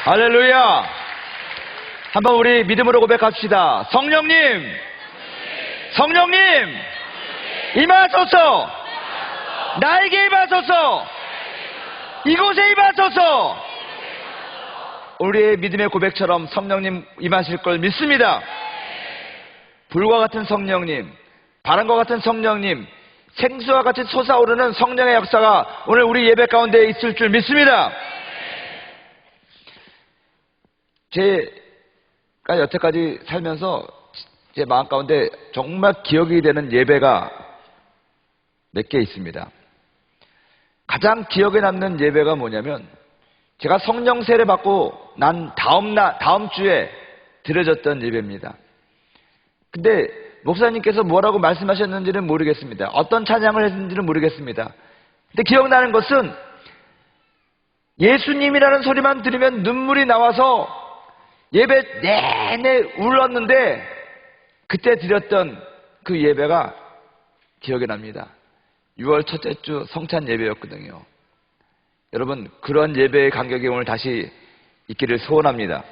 할렐루야. 한번 우리 믿음으로 고백합시다. 성령님, 성령님, 임하소서. 나에게 임하소서. 이곳에 임하소서. 우리의 믿음의 고백처럼 성령님 임하실 걸 믿습니다. 불과 같은 성령님, 바람과 같은 성령님, 생수와 같이 솟아오르는 성령의 역사가 오늘 우리 예배 가운데 있을 줄 믿습니다. 제가 여태까지 살면서 제 마음 가운데 정말 기억이 되는 예배가 몇 개 있습니다. 가장 기억에 남는 예배가 뭐냐면, 제가 성령 세례 받고 난 다음 주에 드려졌던 예배입니다. 근데 목사님께서 뭐라고 말씀하셨는지는 모르겠습니다. 어떤 찬양을 했는지는 모르겠습니다. 근데 기억나는 것은 예수님이라는 소리만 들으면 눈물이 나와서 예배 내내 울었는데, 그때 드렸던 그 예배가 기억이 납니다. 6월 첫째 주 성찬 예배였거든요. 여러분, 그런 예배의 간격이 오늘 다시 있기를 소원합니다.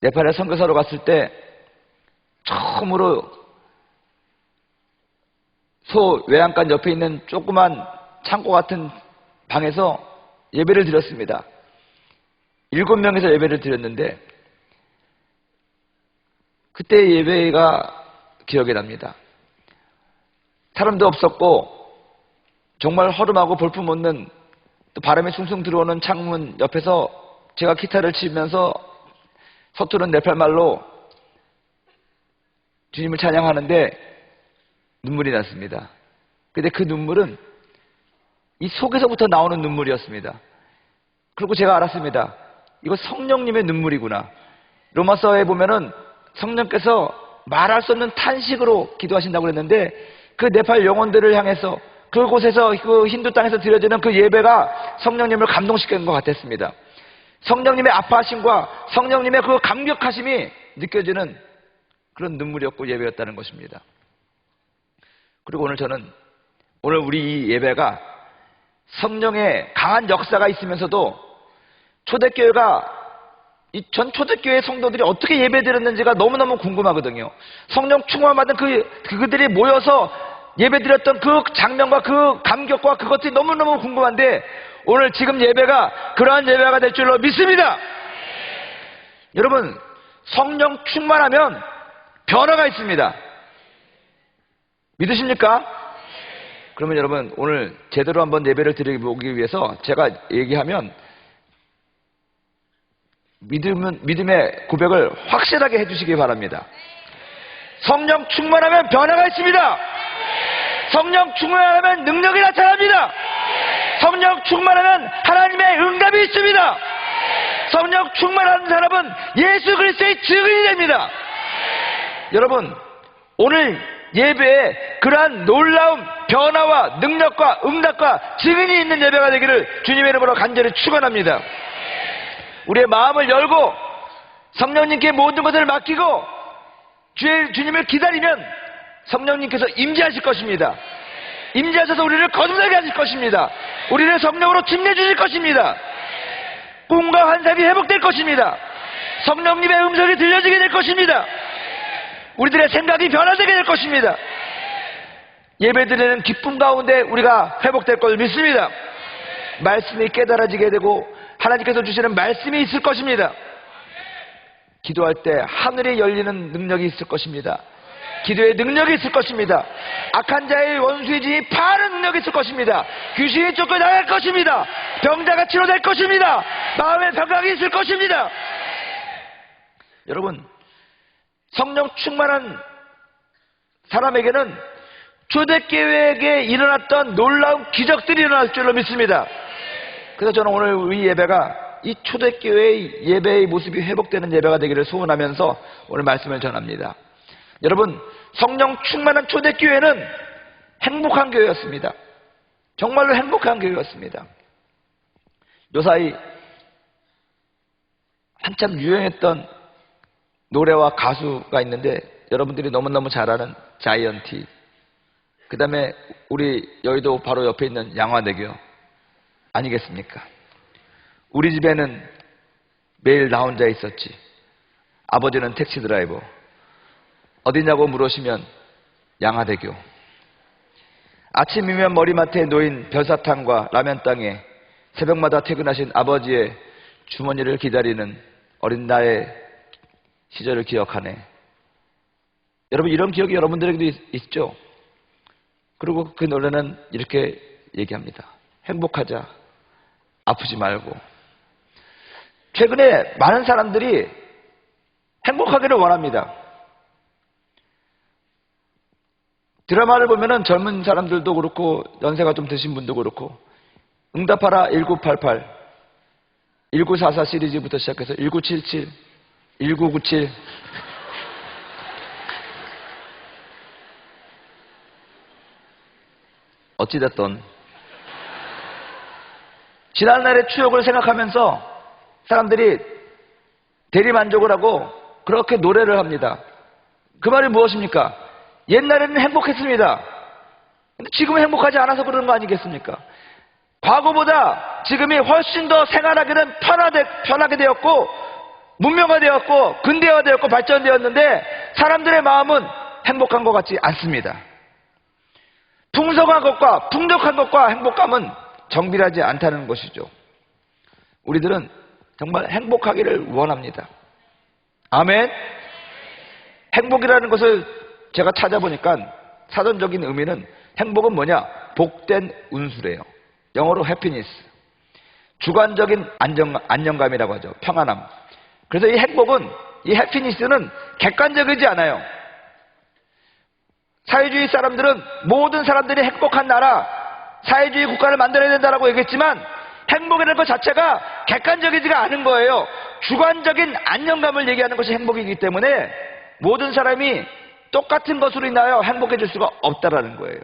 네팔에 선교사로 갔을 때 처음으로 소 외양간 옆에 있는 조그만 창고 같은 방에서 예배를 드렸습니다. 7명에서 예배를 드렸는데, 그때 예배가 기억이 납니다. 사람도 없었고 정말 허름하고 볼품없는, 또 바람이 숭숭 들어오는 창문 옆에서 제가 기타를 치면서 서투른 네팔말로 주님을 찬양하는데 눈물이 났습니다. 근데 그 눈물은 이 속에서부터 나오는 눈물이었습니다. 그리고 제가 알았습니다. 이거 성령님의 눈물이구나. 로마서에 보면은 성령께서 말할 수 없는 탄식으로 기도하신다고 그랬는데, 그 네팔 영혼들을 향해서 그곳에서, 그 힌두 땅에서 드려지는 그 예배가 성령님을 감동시키는 것 같았습니다. 성령님의 아파하심과 성령님의 그 감격하심이 느껴지는 그런 눈물이었고 예배였다는 것입니다. 그리고 오늘 우리 이 예배가 성령의 강한 역사가 있으면서도 초대교회가, 전 초대교회 성도들이 어떻게 예배드렸는지가 너무너무 궁금하거든요. 성령 충만받은 그들이 모여서 예배드렸던 그 장면과 그 감격과 그것들이 너무너무 궁금한데, 오늘 지금 예배가 그러한 예배가 될 줄로 믿습니다. 여러분, 성령 충만하면 변화가 있습니다. 믿으십니까? 그러면 여러분, 오늘 제대로 한번 예배를 드리기 위해서 제가 얘기하면 믿음의 고백을 확실하게 해주시기 바랍니다. 성령 충만하면 변화가 있습니다. 성령 충만하면 능력이 나타납니다. 성령 충만하면 하나님의 응답이 있습니다. 성령 충만한 사람은 예수 그리스도의 증인이 됩니다. 여러분, 오늘 예배에 그러한 놀라운 변화와 능력과 응답과 증인이 있는 예배가 되기를 주님의 이름으로 간절히 축원합니다. 우리의 마음을 열고 성령님께 모든 것을 맡기고 주님을 기다리면 성령님께서 임재하실 것입니다. 임재하셔서 우리를 거듭나게 하실 것입니다. 우리를 성령으로 침례주실 것입니다. 꿈과 환상이 회복될 것입니다. 성령님의 음성이 들려지게 될 것입니다. 우리들의 생각이 변화되게 될 것입니다. 예배드리는 기쁨 가운데 우리가 회복될 걸 믿습니다. 말씀이 깨달아지게 되고 하나님께서 주시는 말씀이 있을 것입니다. 기도할 때 하늘이 열리는 능력이 있을 것입니다. 기도의 능력이 있을 것입니다. 악한 자의 원수의 진이 파는 능력이 있을 것입니다. 귀신이 쫓겨나갈 것입니다. 병자가 치료될 것입니다. 마음의 평강이 있을 것입니다. 여러분, 성령 충만한 사람에게는 초대교회에게 일어났던 놀라운 기적들이 일어날 줄로 믿습니다. 그래서 저는 오늘 우리 예배가 이 초대교회의 예배의 모습이 회복되는 예배가 되기를 소원하면서 오늘 말씀을 전합니다. 여러분, 성령 충만한 초대교회는 행복한 교회였습니다. 정말로 행복한 교회였습니다. 요사이 한참 유행했던 노래와 가수가 있는데, 여러분들이 너무너무 잘 아는 자이언티, 그 다음에 우리 여의도 바로 옆에 있는 양화대교 아니겠습니까? 우리 집에는 매일 나 혼자 있었지. 아버지는 택시 드라이버. 어디냐고 물으시면 양화대교. 아침이면 머리맡에 놓인 별사탕과 라면 땅에 새벽마다 퇴근하신 아버지의 주머니를 기다리는 어린 나의 시절을 기억하네. 여러분, 이런 기억이 여러분들에게도 있죠? 그리고 그 노래는 이렇게 얘기합니다. 행복하자. 아프지 말고. 최근에 많은 사람들이 행복하기를 원합니다. 드라마를 보면은 젊은 사람들도 그렇고 연세가 좀 드신 분도 그렇고 응답하라 1988, 1944 시리즈부터 시작해서 1977, 1997 어찌됐든 지난날의 추억을 생각하면서 사람들이 대리만족을 하고 그렇게 노래를 합니다. 그 말이 무엇입니까? 옛날에는 행복했습니다. 근데 지금은 행복하지 않아서 그러는 거 아니겠습니까? 과거보다 지금이 훨씬 더 생활하기는 편하게 되었고 문명화되었고 근대화되었고 발전되었는데 사람들의 마음은 행복한 것 같지 않습니다. 풍성한 것과 풍족한 것과 행복감은 정비하지 않다는 것이죠. 우리들은 정말 행복하기를 원합니다. 아멘. 행복이라는 것을 제가 찾아보니까 사전적인 의미는 행복은 뭐냐? 복된 운수래요. 영어로 해피니스. 주관적인 안정감이라고 하죠. 평안함. 그래서 이 행복은, 이 해피니스는 객관적이지 않아요. 사회주의 사람들은 모든 사람들이 행복한 나라, 사회주의 국가를 만들어야 된다고 얘기했지만 행복이라는 것 자체가 객관적이지가 않은 거예요. 주관적인 안정감을 얘기하는 것이 행복이기 때문에 모든 사람이 똑같은 것으로 인하여 행복해질 수가 없다라는 거예요.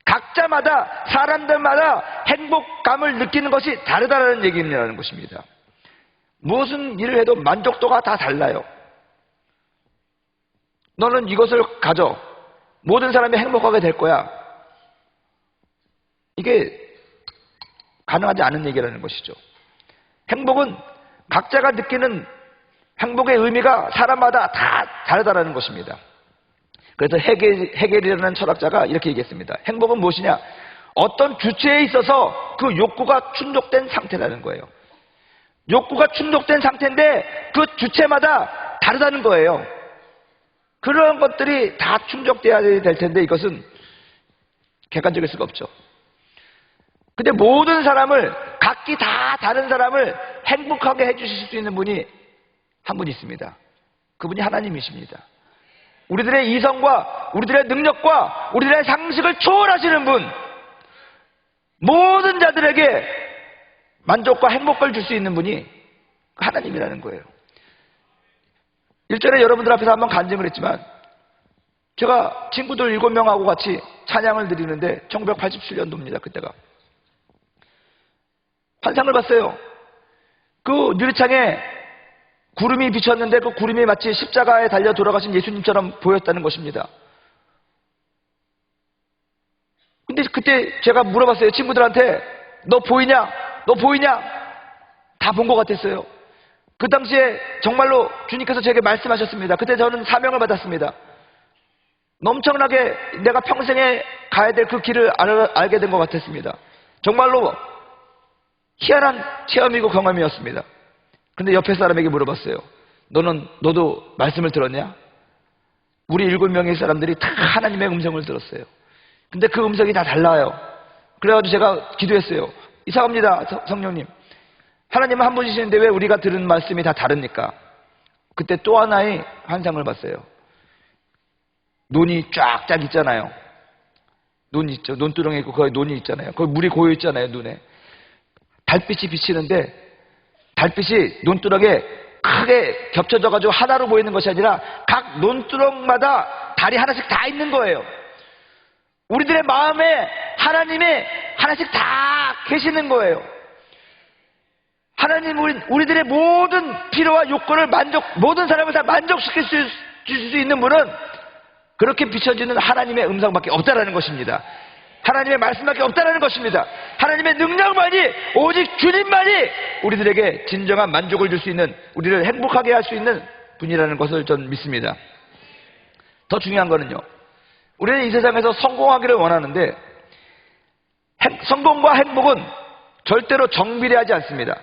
각자마다 사람들마다 행복감을 느끼는 것이 다르다는 얘기라는 것입니다. 무슨 일을 해도 만족도가 다 달라요. 너는 이것을 가져. 모든 사람이 행복하게 될 거야. 이게 가능하지 않은 얘기라는 것이죠. 행복은 각자가 느끼는 행복의 의미가 사람마다 다 다르다는 것입니다. 그래서 헤겔이라는 철학자가 이렇게 얘기했습니다. 행복은 무엇이냐? 어떤 주체에 있어서 그 욕구가 충족된 상태라는 거예요. 욕구가 충족된 상태인데 그 주체마다 다르다는 거예요. 그런 것들이 다 충족돼야 될 텐데 이것은 객관적일 수가 없죠. 근데 모든 사람을, 각기 다 다른 사람을 행복하게 해주실 수 있는 분이 한 분 있습니다. 그분이 하나님이십니다. 우리들의 이성과 우리들의 능력과 우리들의 상식을 초월하시는 분, 모든 자들에게 만족과 행복을 줄 수 있는 분이 하나님이라는 거예요. 일전에 여러분들 앞에서 한번 간증을 했지만 제가 친구들 7명하고 같이 찬양을 드리는데 1987년도입니다. 그때가 환상을 봤어요. 그 유리창에 구름이 비쳤는데 그 구름이 마치 십자가에 달려 돌아가신 예수님처럼 보였다는 것입니다. 근데 그때 제가 물어봤어요. 친구들한테 너 보이냐? 너 보이냐? 다 본 것 같았어요. 그 당시에 정말로 주님께서 제게 말씀하셨습니다. 그때 저는 사명을 받았습니다. 엄청나게 내가 평생에 가야 될 그 길을 알게 된 것 같았습니다. 정말로 희한한 체험이고 경험이었습니다. 근데 옆에 사람에게 물어봤어요. 너도 말씀을 들었냐? 우리 7명의 사람들이 다 하나님의 음성을 들었어요. 근데 그 음성이 다 달라요. 그래가지고 제가 기도했어요. 이상합니다, 성령님. 하나님은 한 분이시는데 왜 우리가 들은 말씀이 다 다릅니까? 그때 또 하나의 환상을 봤어요. 논이 쫙쫙 있잖아요. 논 있죠. 논두렁에 있고 거기 논이 있잖아요. 거기 물이 고여 있잖아요, 눈에. 달빛이 비치는데 달빛이 논두렁에 크게 겹쳐져가지고 하나로 보이는 것이 아니라 각 논두렁마다 달이 하나씩 다 있는 거예요. 우리들의 마음에 하나님이 하나씩 다 계시는 거예요. 하나님 우리들의 모든 필요와 욕구를 모든 사람을 다 만족시킬 수 있는 분은 그렇게 비춰지는 하나님의 음성밖에 없다라는 것입니다. 하나님의 말씀밖에 없다라는 것입니다. 하나님의 능력만이, 오직 주님만이 우리들에게 진정한 만족을 줄 수 있는, 우리를 행복하게 할 수 있는 분이라는 것을 전 믿습니다. 더 중요한 거는요, 우리는 이 세상에서 성공하기를 원하는데 성공과 행복은 절대로 정비례하지 않습니다.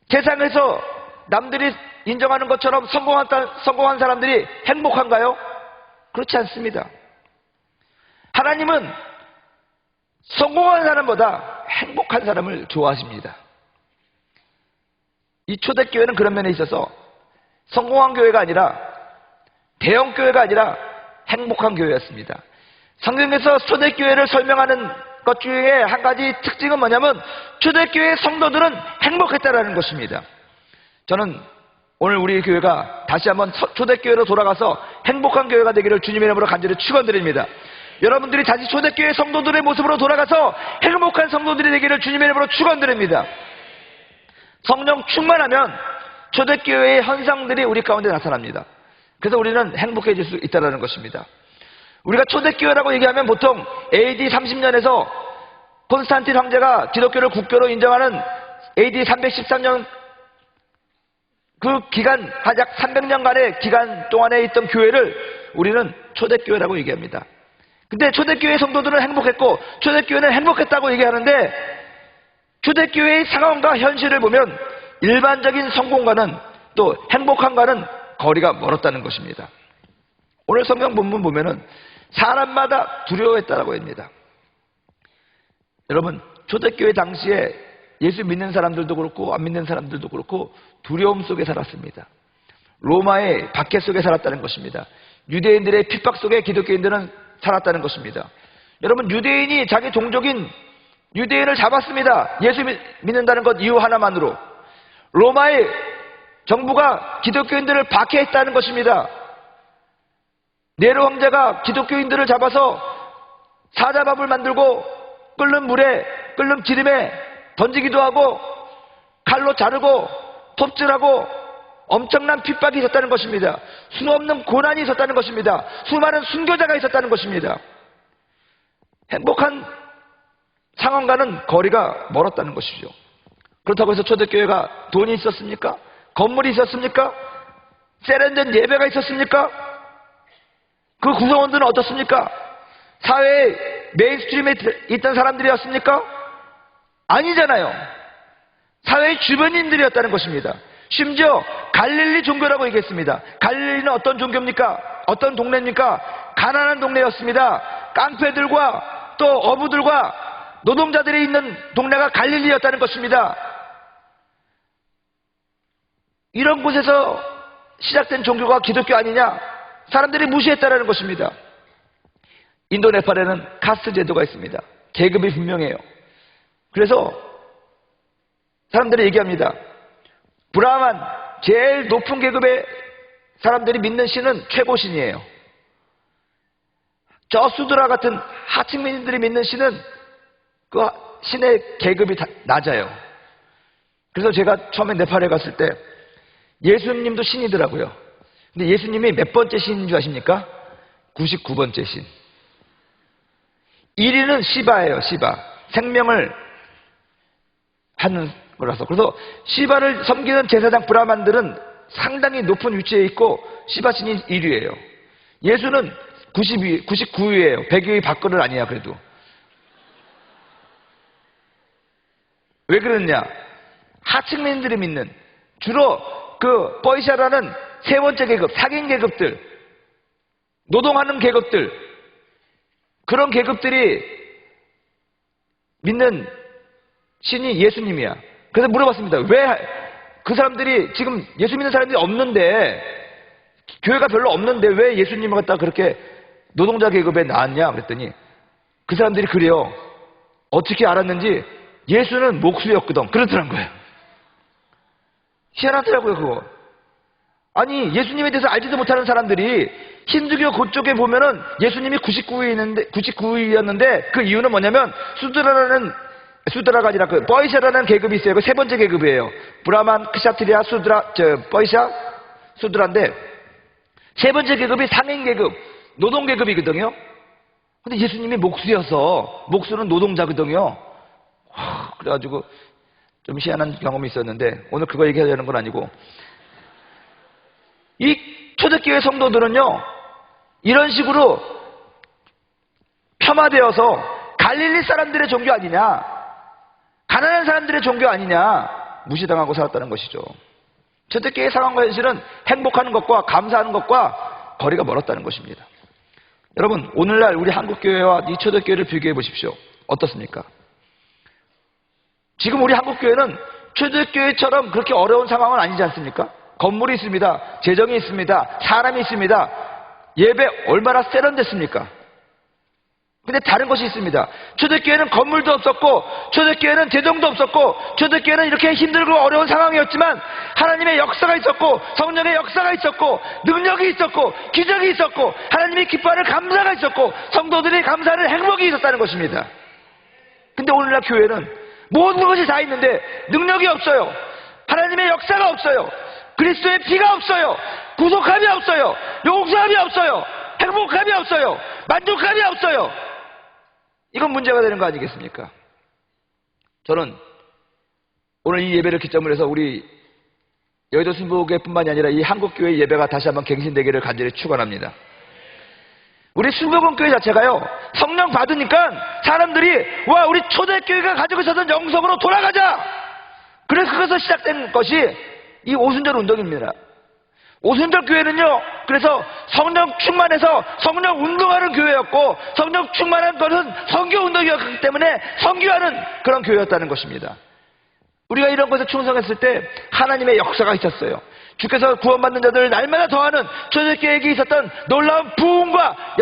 세상에서 남들이 인정하는 것처럼 성공한 사람들이 행복한가요? 그렇지 않습니다. 하나님은 성공한 사람보다 행복한 사람을 좋아하십니다. 이 초대교회는 그런 면에 있어서 성공한 교회가 아니라, 대형 교회가 아니라 행복한 교회였습니다. 성경에서 초대교회를 설명하는 것 중에 한 가지 특징은 뭐냐면 초대교회 성도들은 행복했다라는 것입니다. 저는 오늘 우리 교회가 다시 한번 초대교회로 돌아가서 행복한 교회가 되기를 주님의 이름으로 간절히 축원드립니다. 여러분들이 다시 초대교회 성도들의 모습으로 돌아가서 행복한 성도들이 되기를 주님의 이름으로 축원드립니다. 성령 충만하면 초대교회의 현상들이 우리 가운데 나타납니다. 그래서 우리는 행복해질 수 있다는 것입니다. 우리가 초대교회라고 얘기하면 보통 AD 30년에서 콘스탄틴 황제가 기독교를 국교로 인정하는 AD 313년 그 기간, 약 300년간의 기간 동안에 있던 교회를 우리는 초대교회라고 얘기합니다. 근데 초대교회 성도들은 행복했고 초대교회는 행복했다고 얘기하는데, 초대교회의 상황과 현실을 보면 일반적인 성공과는 또 행복함과는 거리가 멀었다는 것입니다. 오늘 성경 본문 보면은 사람마다 두려워했다라고 합니다. 여러분, 초대교회 당시에 예수 믿는 사람들도 그렇고 안 믿는 사람들도 그렇고 두려움 속에 살았습니다. 로마의 박해 속에 살았다는 것입니다. 유대인들의 핍박 속에 기독교인들은 살았다는 것입니다. 여러분, 유대인이 자기 동족인 유대인을 잡았습니다. 예수 믿는다는 것 이유 하나만으로. 로마의 정부가 기독교인들을 박해했다는 것입니다. 네로 황제가 기독교인들을 잡아서 사자밥을 만들고 끓는 물에, 끓는 기름에 던지기도 하고 칼로 자르고 톱질하고 엄청난 핍박이 있었다는 것입니다. 수없는 고난이 있었다는 것입니다. 수많은 순교자가 있었다는 것입니다. 행복한 상황과는 거리가 멀었다는 것이죠. 그렇다고 해서 초대교회가 돈이 있었습니까? 건물이 있었습니까? 세련된 예배가 있었습니까? 그 구성원들은 어떻습니까? 사회의 메인스트림에 있던 사람들이었습니까? 아니잖아요. 사회의 주변인들이었다는 것입니다. 심지어 갈릴리 종교라고 얘기했습니다. 갈릴리는 어떤 종교입니까? 어떤 동네입니까? 가난한 동네였습니다. 깡패들과 또 어부들과 노동자들이 있는 동네가 갈릴리였다는 것입니다. 이런 곳에서 시작된 종교가 기독교 아니냐? 사람들이 무시했다는 것입니다. 인도 네팔에는 카스트 제도가 있습니다. 계급이 분명해요. 그래서 사람들이 얘기합니다. 브라만, 제일 높은 계급의 사람들이 믿는 신은 최고 신이에요. 저 수드라 같은 하층민들이 믿는 신은 그 신의 계급이 낮아요. 그래서 제가 처음에 네팔에 갔을 때 예수님도 신이더라고요. 근데 예수님이 몇 번째 신인 줄 아십니까? 99번째 신. 1위는 시바예요. 시바. 생명을 하는 거라서. 그래서 시바를 섬기는 제사장 브라만들은 상당히 높은 위치에 있고 시바 신이 1위예요. 예수는 99위예요. 100위 밖은 아니야. 그래도. 왜 그러느냐? 하층민들이 믿는, 주로 그 버이샤라는 세 번째 계급, 상인 계급들, 노동하는 계급들, 그런 계급들이 믿는 신이 예수님이야. 그래서 물어봤습니다. 왜 그 사람들이, 지금 예수 믿는 사람들이 없는데, 교회가 별로 없는데 왜 예수님을 갖다 그렇게 노동자 계급에 낳았냐 그랬더니 그 사람들이 그래요. 어떻게 알았는지 예수는 목수였거든. 그러더란 거예요. 희한하더라고요, 그거. 아니, 예수님에 대해서 알지도 못하는 사람들이 힌두교 그쪽에 보면은 예수님이 99위였는데 그 이유는 뭐냐면 수드라가 아니라 그 버이샤라는 계급이 있어요. 그 세 번째 계급이에요. 브라만, 크샤트리아, 버이샤, 수드라인데 세 번째 계급이 상인 계급, 노동 계급이거든요. 근데 예수님이 목수여서 목수는 노동자거든요. 그래가지고 좀 희한한 경험이 있었는데 오늘 그거 얘기해야 되는 건 아니고, 이 초대교회 성도들은요 이런 식으로 폄하되어서 갈릴리 사람들의 종교 아니냐, 가난한 사람들의 종교 아니냐 무시당하고 살았다는 것이죠. 초대교회의 상황과 현실은 행복하는 것과 감사하는 것과 거리가 멀었다는 것입니다. 여러분, 오늘날 우리 한국교회와 이 초대교회를 비교해 보십시오. 어떻습니까? 지금 우리 한국교회는 초대교회처럼 그렇게 어려운 상황은 아니지 않습니까? 건물이 있습니다. 재정이 있습니다. 사람이 있습니다. 예배 얼마나 세련됐습니까? 근데 다른 것이 있습니다. 초대교회는 건물도 없었고, 초대교회는 재정도 없었고, 초대교회는 이렇게 힘들고 어려운 상황이었지만 하나님의 역사가 있었고, 성령의 역사가 있었고, 능력이 있었고, 기적이 있었고, 하나님이 기뻐하는 감사가 있었고, 성도들이 감사하는 행복이 있었다는 것입니다. 근데 오늘날 교회는 모든 것이 다 있는데 능력이 없어요. 하나님의 역사가 없어요. 그리스도의 피가 없어요. 구속함이 없어요. 용서함이 없어요. 행복함이 없어요. 만족함이 없어요. 이건 문제가 되는 거 아니겠습니까? 저는 오늘 이 예배를 기점으로 해서 우리 여의도 순복음교회뿐만이 아니라 이 한국교회 예배가 다시 한번 갱신되기를 간절히 축원합니다. 우리 순복음교회 자체가요 성령 받으니까 사람들이 와, 우리 초대교회가 가지고 있었던 영성으로 돌아가자. 그래서 그것에서 시작된 것이 이 오순절 운동입니다. 오순절 교회는요 그래서 성령 충만해서 성령 운동하는 교회였고, 성령 충만한 것은 선교 운동이었기 때문에 선교하는 그런 교회였다는 것입니다. 우리가 이런 것에 충성했을 때 하나님의 역사가 있었어요. 주께서 구원받는 자들을 날마다 더하는 초대교회에게 있었던 놀라운 부흥과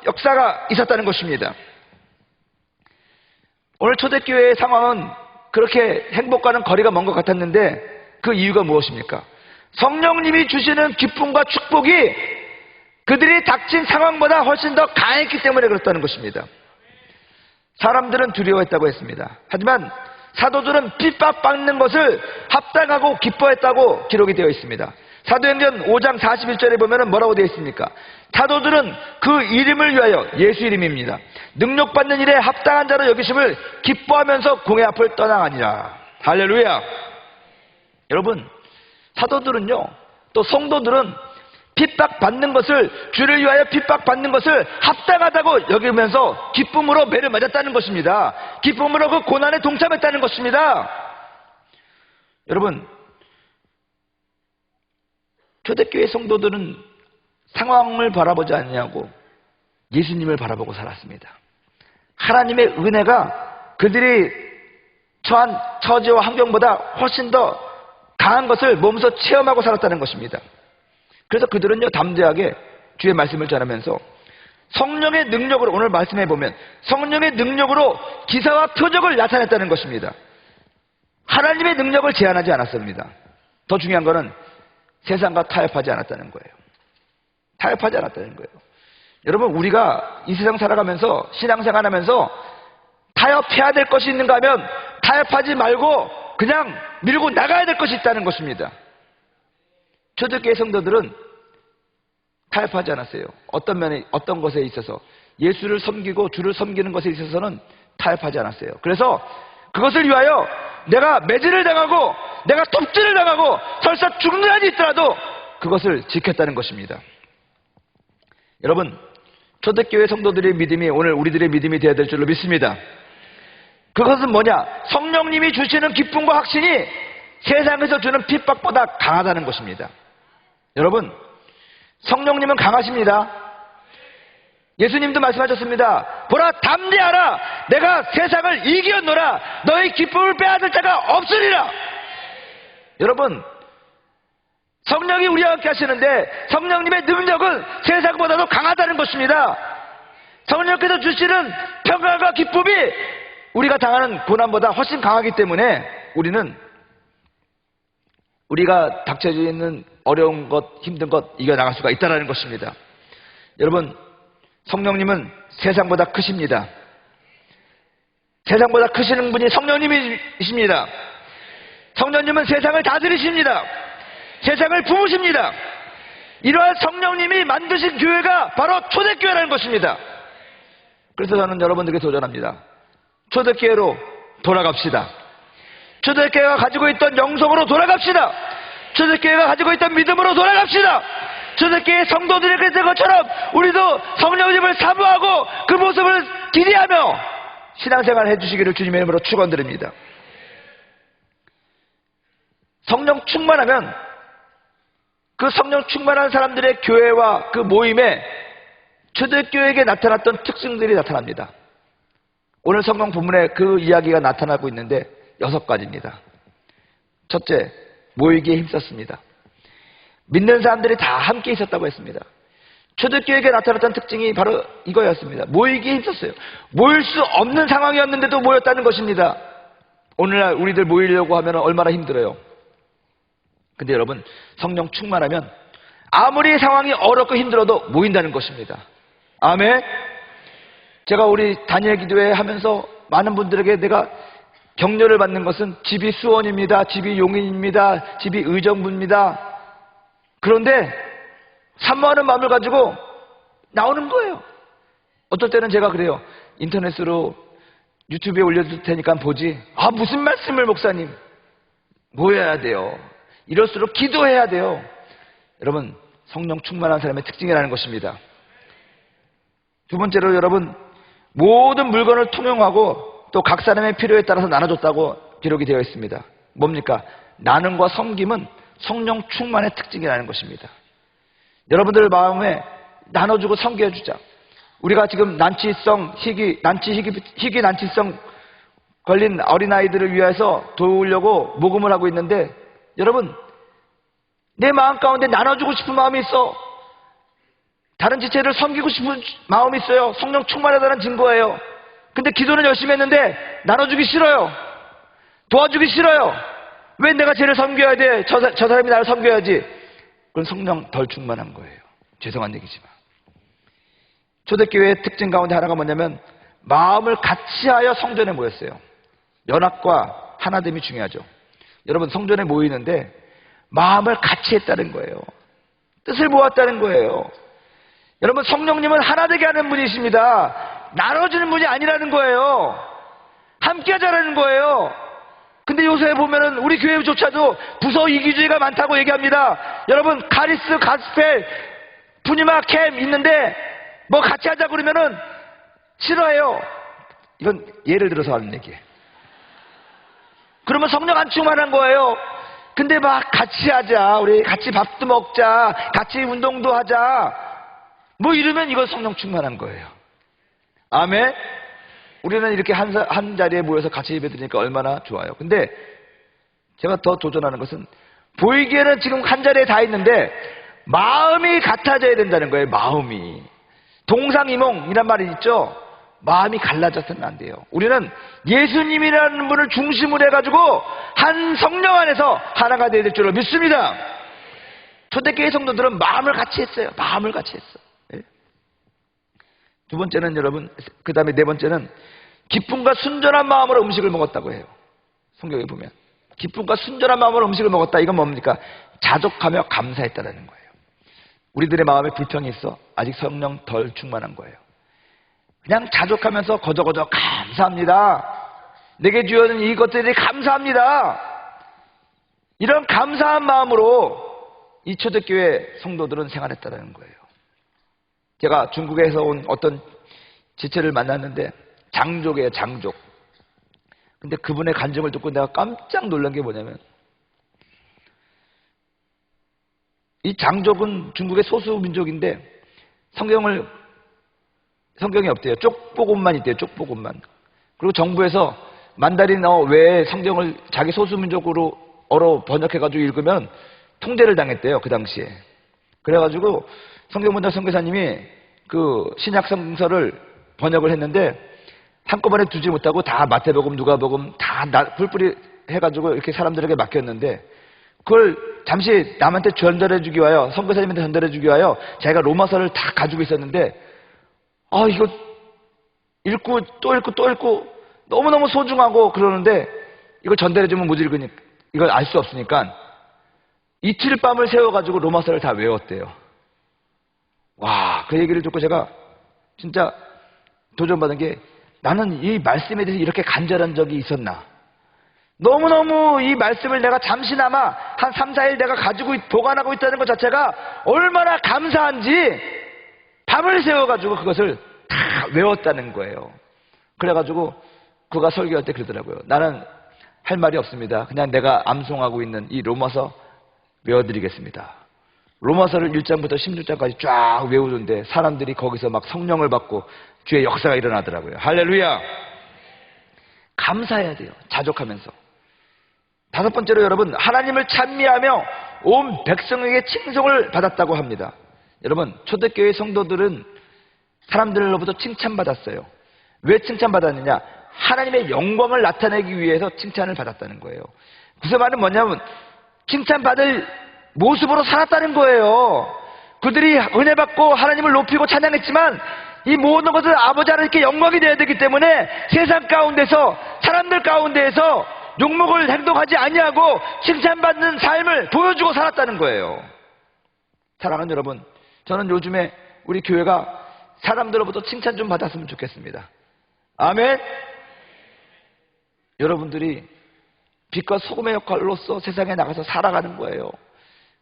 역사가 있었다는 것입니다. 오늘 초대교회의 상황은 그렇게 행복과는 거리가 먼 것 같았는데 그 이유가 무엇입니까? 성령님이 주시는 기쁨과 축복이 그들이 닥친 상황보다 훨씬 더 강했기 때문에 그렇다는 것입니다. 사람들은 두려워했다고 했습니다. 하지만 사도들은 핍박받는 것을 합당하고 기뻐했다고 기록이 되어 있습니다. 사도행전 5장 41절에 보면 뭐라고 되어 있습니까? 사도들은 그 이름을 위하여, 예수 이름입니다, 능력받는 일에 합당한 자로 여기심을 기뻐하면서 공회 앞을 떠나가니라. 할렐루야. 여러분, 사도들은요 또 성도들은 핍박받는 것을, 주를 위하여 핍박받는 것을 합당하다고 여기면서 기쁨으로 매를 맞았다는 것입니다. 기쁨으로 그 고난에 동참했다는 것입니다. 여러분, 초대교회 성도들은 상황을 바라보지 않냐고 예수님을 바라보고 살았습니다. 하나님의 은혜가 그들이 처한 처지와 환경보다 훨씬 더 강한 것을 몸소 체험하고 살았다는 것입니다. 그래서 그들은요 담대하게 주의 말씀을 전하면서 성령의 능력으로, 오늘 말씀해 보면 성령의 능력으로 기사와 표적을 나타냈다는 것입니다. 하나님의 능력을 제한하지 않았습니다. 더 중요한 것은 세상과 타협하지 않았다는 거예요. 타협하지 않았다는 거예요. 여러분, 우리가 이 세상 살아가면서 신앙생활하면서 타협해야 될 것이 있는가 하면 타협하지 말고 그냥 밀고 나가야 될 것이 있다는 것입니다. 초대교회 성도들은 타협하지 않았어요. 어떤 면에, 어떤 것에 있어서 예수를 섬기고 주를 섬기는 것에 있어서는 타협하지 않았어요. 그래서 그것을 위하여 내가 매질을 당하고 내가 톱질을 당하고 설사 죽는 한이 있더라도 그것을 지켰다는 것입니다. 여러분, 초대교회 성도들의 믿음이 오늘 우리들의 믿음이 되어야 될 줄로 믿습니다. 그것은 뭐냐? 성령님이 주시는 기쁨과 확신이 세상에서 주는 핍박보다 강하다는 것입니다. 여러분, 성령님은 강하십니다. 예수님도 말씀하셨습니다. 보라, 담대하라. 내가 세상을 이겼노라. 너희 기쁨을 빼앗을 자가 없으리라. 여러분, 성령이 우리와 함께 하시는데 성령님의 능력은 세상보다도 강하다는 것입니다. 성령께서 주시는 평강과 기쁨이 우리가 당하는 고난보다 훨씬 강하기 때문에 우리는 우리가 닥쳐져 있는 어려운 것, 힘든 것 이겨나갈 수가 있다는 것입니다. 여러분, 성령님은 세상보다 크십니다. 세상보다 크시는 분이 성령님이십니다. 성령님은 세상을 다스리십니다. 세상을 부으십니다. 이러한 성령님이 만드신 교회가 바로 초대교회라는 것입니다. 그래서 저는 여러분들에게 도전합니다. 초대교회로 돌아갑시다. 초대교회가 가지고 있던 영성으로 돌아갑시다. 초대교회가 가지고 있던 믿음으로 돌아갑시다. 초대교회 성도들이 그랬던 것처럼 우리도 성령님을 사모하고 그 모습을 기대하며 신앙생활을 해주시기를 주님의 이름으로 축원드립니다. 성령 충만하면 그 성령 충만한 사람들의 교회와 그 모임에 초대교회에게 나타났던 특징들이 나타납니다. 오늘 성경 본문에 그 이야기가 나타나고 있는데 6가지입니다. 첫째, 모이기에 힘썼습니다. 믿는 사람들이 다 함께 있었다고 했습니다. 초대교회에게 나타났던 특징이 바로 이거였습니다. 모이기에 힘썼어요. 모일 수 없는 상황이었는데도 모였다는 것입니다. 오늘날 우리들 모이려고 하면 얼마나 힘들어요. 근데 여러분, 성령 충만하면 아무리 상황이 어렵고 힘들어도 모인다는 것입니다. 아멘. 제가 우리 다니엘 기도회 하면서 많은 분들에게 내가 격려를 받는 것은 집이 수원입니다. 집이 용인입니다. 집이 의정부입니다. 그런데 사모하는 마음을 가지고 나오는 거예요. 어떨 때는 제가 그래요. 인터넷으로 유튜브에 올려줄 테니까 보지. 아, 무슨 말씀을 목사님. 모여야 돼요. 이럴수록 기도해야 돼요. 여러분, 성령 충만한 사람의 특징이라는 것입니다. 두 번째로 여러분, 모든 물건을 통용하고 또 각 사람의 필요에 따라서 나눠줬다고 기록이 되어 있습니다. 뭡니까? 나눔과 섬김은 성령 충만의 특징이라는 것입니다. 여러분들 마음에 나눠주고 섬겨주자. 우리가 지금 희귀 난치성 걸린 어린아이들을 위해서 도우려고 모금을 하고 있는데, 여러분, 내 마음 가운데 나눠주고 싶은 마음이 있어. 다른 지체를 섬기고 싶은 마음이 있어요. 성령 충만하다는 증거예요. 근데 기도는 열심히 했는데 나눠주기 싫어요. 도와주기 싫어요. 왜 내가 쟤를 섬겨야 돼? 저 사람이 나를 섬겨야지. 그건 성령 덜 충만한 거예요. 죄송한 얘기지만. 초대교회의 특징 가운데 하나가 뭐냐면 마음을 같이하여 성전에 모였어요. 연합과 하나됨이 중요하죠. 여러분, 성전에 모이는데 마음을 같이 했다는 거예요. 뜻을 모았다는 거예요. 여러분, 성령님은 하나 되게 하는 분이십니다. 나눠주는 분이 아니라는 거예요. 함께 하자라는 거예요. 근데 요새 보면은 우리 교회조차도 부서 이기주의가 많다고 얘기합니다. 여러분, 카리스, 가스펠, 푸니마, 캠 있는데 뭐 같이 하자 그러면은 싫어해요. 이건 예를 들어서 하는 얘기예요. 그러면 성령 안 충만한 거예요. 근데 막 같이 하자, 우리 같이 밥도 먹자, 같이 운동도 하자, 뭐 이러면 이건 성령 충만한 거예요. 아멘. 우리는 이렇게 한 자리에 모여서 같이 예배 드리니까 얼마나 좋아요. 근데 제가 더 도전하는 것은 보이기에는 지금 한 자리에 다 있는데 마음이 같아져야 된다는 거예요. 마음이. 동상이몽이란 말이 있죠. 마음이 갈라져서는 안 돼요. 우리는 예수님이라는 분을 중심으로 해가지고 한 성령 안에서 하나가 되어야 될 줄로 믿습니다. 초대교회 성도들은 마음을 같이 했어요. 마음을 같이 했어. 예? 두 번째는 여러분, 그 다음에 네 번째는 기쁨과 순전한 마음으로 음식을 먹었다고 해요. 성경에 보면 기쁨과 순전한 마음으로 음식을 먹었다. 이건 뭡니까? 자족하며 감사했다는 거예요. 우리들의 마음에 불평이 있어. 아직 성령 덜 충만한 거예요. 그냥 자족하면서 거저거저 감사합니다. 내게 주어진 이것들이 감사합니다. 이런 감사한 마음으로 이 초대교회 성도들은 생활했다는 거예요. 제가 중국에서 온 어떤 지체를 만났는데 장족이에요. 장족. 근데 그분의 간증을 듣고 내가 깜짝 놀란 게 뭐냐면 이 장족은 중국의 소수 민족인데 성경이 없대요. 쪽복음만 있대요. 쪽복음만. 그리고 정부에서 만다린어 외에 성경을 자기 소수민족으로 번역해가지고 읽으면 통제를 당했대요. 그 당시에. 그래가지고 성경문답 선교사님이 그 신약 성서를 번역을 했는데 한꺼번에 두지 못하고 다 마태복음, 누가복음 다 뿔뿔이 해가지고 이렇게 사람들에게 맡겼는데 그걸 잠시 남한테 전달해주기 위하여, 선교사님한테 전달해주기 위하여 자기가 로마서를 다 가지고 있었는데 이거 읽고 또 읽고 또 읽고 너무너무 소중하고 그러는데 이걸 전달해주면 못 읽으니까 이걸 알 수 없으니까 이틀 밤을 새워가지고 로마서를 다 외웠대요. 와, 그 얘기를 듣고 제가 진짜 도전받은 게 나는 이 말씀에 대해서 이렇게 간절한 적이 있었나. 너무너무 이 말씀을 내가 잠시나마 한 3, 4일 내가 가지고 보관하고 있다는 것 자체가 얼마나 감사한지 밤을 새워가지고 그것을 다 외웠다는 거예요. 그래가지고 그가 설교할 때 그러더라고요. 나는 할 말이 없습니다. 그냥 내가 암송하고 있는 이 로마서 외워드리겠습니다. 로마서를 1장부터 16장까지 쫙 외우는데 사람들이 거기서 막 성령을 받고 주의 역사가 일어나더라고요. 할렐루야! 감사해야 돼요. 자족하면서. 다섯 번째로 여러분, 하나님을 찬미하며 온 백성에게 칭송을 받았다고 합니다. 여러분, 초대교회 성도들은 사람들로부터 칭찬받았어요. 왜 칭찬받았느냐? 하나님의 영광을 나타내기 위해서 칭찬을 받았다는 거예요. 그 말은 뭐냐면 칭찬받을 모습으로 살았다는 거예요. 그들이 은혜 받고 하나님을 높이고 찬양했지만 이 모든 것은 아버지 하나님께 영광이 되어야 되기 때문에 세상 가운데서, 사람들 가운데에서 욕먹을 행동하지 아니하고 칭찬받는 삶을 보여주고 살았다는 거예요. 사랑하는 여러분, 저는 요즘에 우리 교회가 사람들로부터 칭찬 좀 받았으면 좋겠습니다. 아멘. 여러분들이 빛과 소금의 역할로서 세상에 나가서 살아가는 거예요.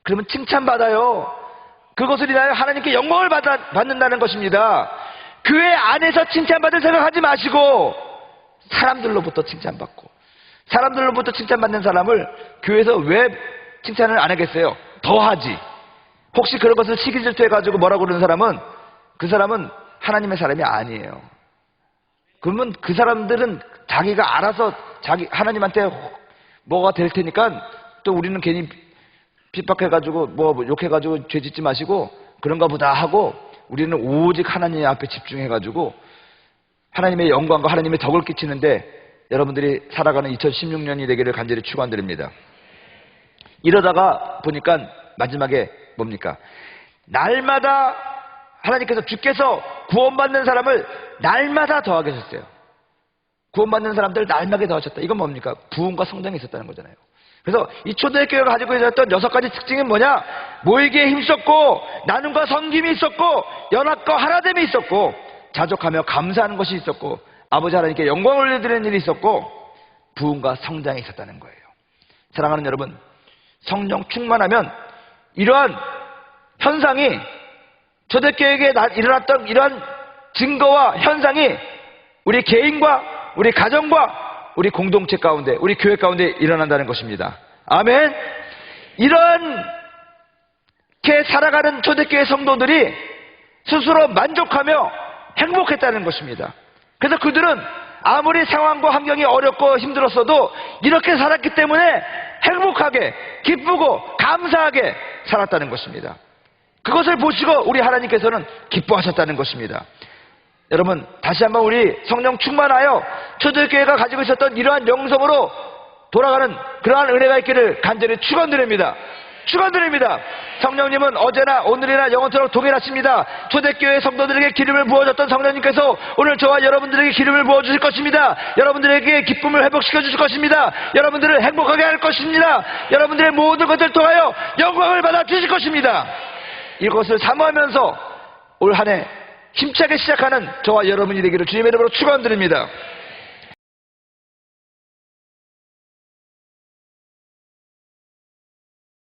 그러면 칭찬받아요. 그것을 인하여 하나님께 영광을 받는다는 것입니다. 교회 안에서 칭찬받을 생각하지 마시고 사람들로부터 칭찬받고, 사람들로부터 칭찬받는 사람을 교회에서 왜 칭찬을 안 하겠어요? 더 하지. 혹시 그런 것을 시기질투 해가지고 뭐라고 그러는 사람은 그 사람은 하나님의 사람이 아니에요. 그러면 그 사람들은 자기가 알아서 하나님한테 뭐가 될 테니까 또 우리는 괜히 핍박해가지고 뭐 욕해가지고 죄 짓지 마시고 그런가 보다 하고 우리는 오직 하나님 앞에 집중해가지고 하나님의 영광과 하나님의 덕을 끼치는데 여러분들이 살아가는 2016년이 되기를 간절히 축원드립니다. 이러다가 보니까 마지막에 뭡니까? 날마다 하나님께서 주께서 구원받는 사람을 날마다 더하게 하셨어요. 구원받는 사람들 날마다 더하셨다. 이건 뭡니까? 부흥과 성장이 있었다는 거잖아요. 그래서 이 초대교회가 가지고 있었던 6가지 특징은 뭐냐? 모이기에 힘썼고, 나눔과 섬김이 있었고, 연합과 하나됨이 있었고, 자족하며 감사하는 것이 있었고, 아버지 하나님께 영광을 올려드리는 일이 있었고, 부흥과 성장이 있었다는 거예요. 사랑하는 여러분, 성령 충만하면 이러한 현상이, 초대교회에 일어났던 이러한 증거와 현상이 우리 개인과 우리 가정과 우리 공동체 가운데, 우리 교회 가운데 일어난다는 것입니다. 아멘. 이러한 게 살아가는 초대교회 성도들이 스스로 만족하며 행복했다는 것입니다. 그래서 그들은 아무리 상황과 환경이 어렵고 힘들었어도 이렇게 살았기 때문에 행복하게, 기쁘고 감사하게 살았다는 것입니다. 그것을 보시고 우리 하나님께서는 기뻐하셨다는 것입니다. 여러분, 다시 한번 우리 성령 충만하여 초대교회가 가지고 있었던 이러한 영성으로 돌아가는 그러한 은혜가 있기를 간절히 축원드립니다. 축원드립니다. 성령님은 어제나 오늘이나 영원토록 동일하십니다. 초대교회 성도들에게 기름을 부어줬던 성령님께서 오늘 저와 여러분들에게 기름을 부어주실 것입니다. 여러분들에게 기쁨을 회복시켜 주실 것입니다. 여러분들을 행복하게 할 것입니다. 여러분들의 모든 것을 통하여 영광을 받아 주실 것입니다. 이것을 사모하면서 올 한 해 힘차게 시작하는 저와 여러분이 되기를 주님의 이름으로 축원드립니다.